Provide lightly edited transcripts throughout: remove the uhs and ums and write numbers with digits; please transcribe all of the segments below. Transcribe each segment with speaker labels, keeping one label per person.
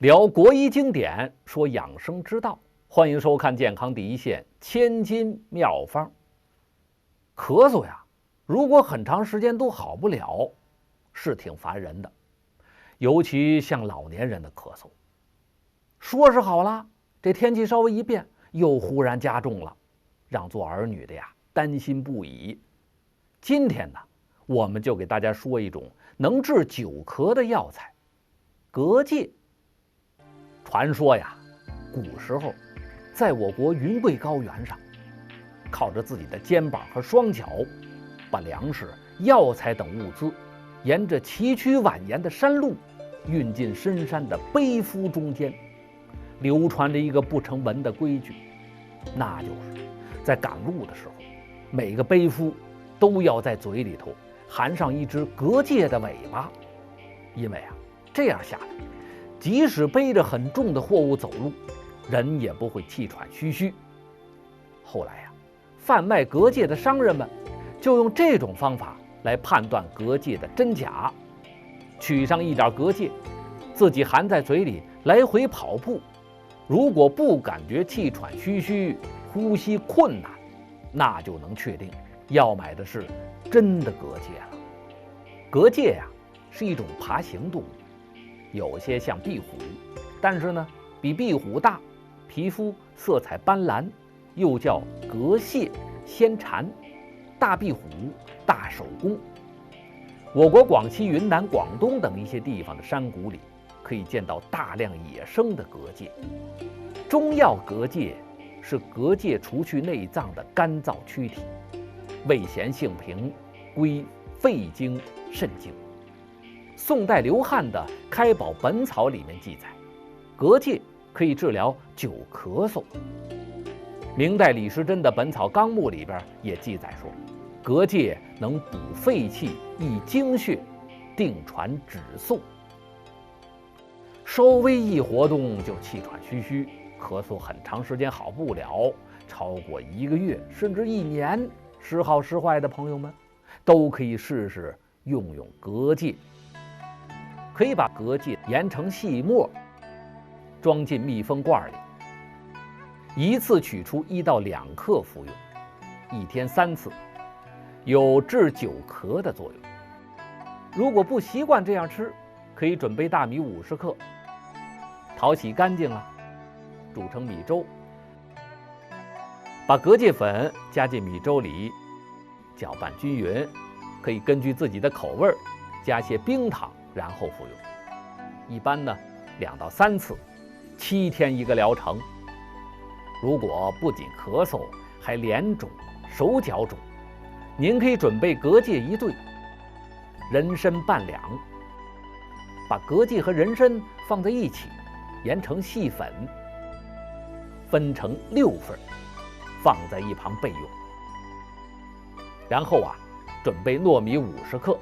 Speaker 1: 聊国医经典，说养生之道，欢迎收看健康第一线千金妙方。咳嗽呀，如果很长时间都好不了，是挺烦人的，尤其像老年人的咳嗽。说是好了，这天气稍微一变，又忽然加重了，让做儿女的呀担心不已。今天呢，我们就给大家说一种能治久咳的药材——蛤蚧。传说呀，古时候，在我国云贵高原上，靠着自己的肩膀和双脚，把粮食、药材等物资，沿着崎岖蜿蜒的山路，运进深山的背夫中间，流传着一个不成文的规矩，那就是在赶路的时候，每个背夫都要在嘴里头含上一只蛤蚧的尾巴，因为这样下来，即使背着很重的货物走路，人也不会气喘吁吁。后来贩卖蛤蚧的商人们就用这种方法来判断蛤蚧的真假，取上一点蛤蚧，自己含在嘴里来回跑步，如果不感觉气喘吁吁、呼吸困难，那就能确定要买的是真的蛤蚧了。蛤蚧是一种爬行动物，有些像壁虎，但是呢比壁虎大，皮肤色彩斑斓，又叫蛤蟹、仙蝉、大壁虎、大手工。我国广西、云南、广东等一些地方的山谷里，可以见到大量野生的蛤蚧。中药蛤蚧是蛤蚧除去内脏的干燥躯体，味咸性平，归肺经、肾经。宋代刘翰的《开宝本草》里面记载，蛤蚧可以治疗久咳嗽。明代李时珍的《本草纲目》里边也记载说，蛤蚧能补肺气、益精血、定传止嗽。稍微一活动就气喘吁吁，咳嗽很长时间好不了，超过1个月甚至1年，时好时坏的朋友们都可以试试用蛤蚧。可以把蛤蚧研成细末，装进密封罐里，一次取出1到2克服用，1天3次，有治久咳的作用。如果不习惯这样吃，可以准备大米50克，淘洗干净了，煮成米粥，把蛤蚧粉加进米粥里，搅拌均匀，可以根据自己的口味加些冰糖，然后服用。一般呢2到3次，7天1个疗程。如果不仅咳嗽，还脸肿、手脚肿，您可以准备蛤蚧1对，人参半两，把蛤蚧和人参放在一起，研成细粉，分成6份，放在一旁备用。然后准备糯米50克，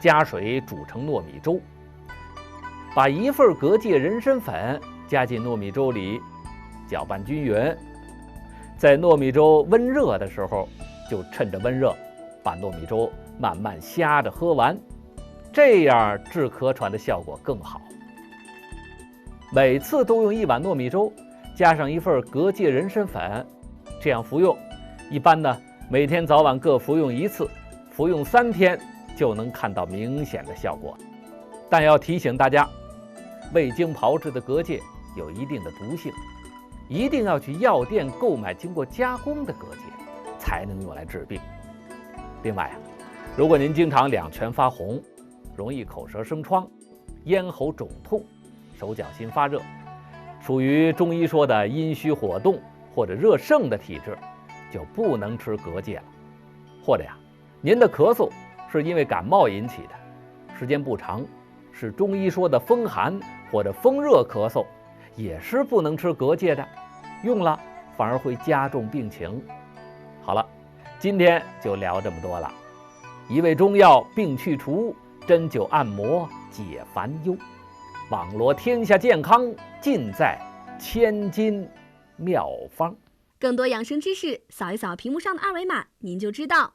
Speaker 1: 加水煮成糯米粥，把1份蛤蚧人参粉加进糯米粥里，搅拌均匀。在糯米粥温热的时候，就趁着温热把糯米粥慢慢呷着喝完，这样治咳喘的效果更好。每次都用1碗糯米粥加上1份蛤蚧人参粉，这样服用。一般呢每天早晚各服用1次，服用3天就能看到明显的效果。但要提醒大家，未经炮制的蛤蚧有一定的毒性，一定要去药店购买经过加工的蛤蚧，才能用来治病。另外如果您经常两拳发红，容易口舌生疮、咽喉肿痛、手脚心发热，属于中医说的阴虚火动或者热盛的体质，就不能吃蛤蚧了。或者您的咳嗽是因为感冒引起的，时间不长，是中医说的风寒或者风热咳嗽，也是不能吃蛤蚧的，用了反而会加重病情。好了，今天就聊这么多了。一味中药病去除，针灸按摩解烦忧。网罗天下健康，尽在千金妙方。
Speaker 2: 更多养生知识，扫一扫屏幕上的2维码，您就知道。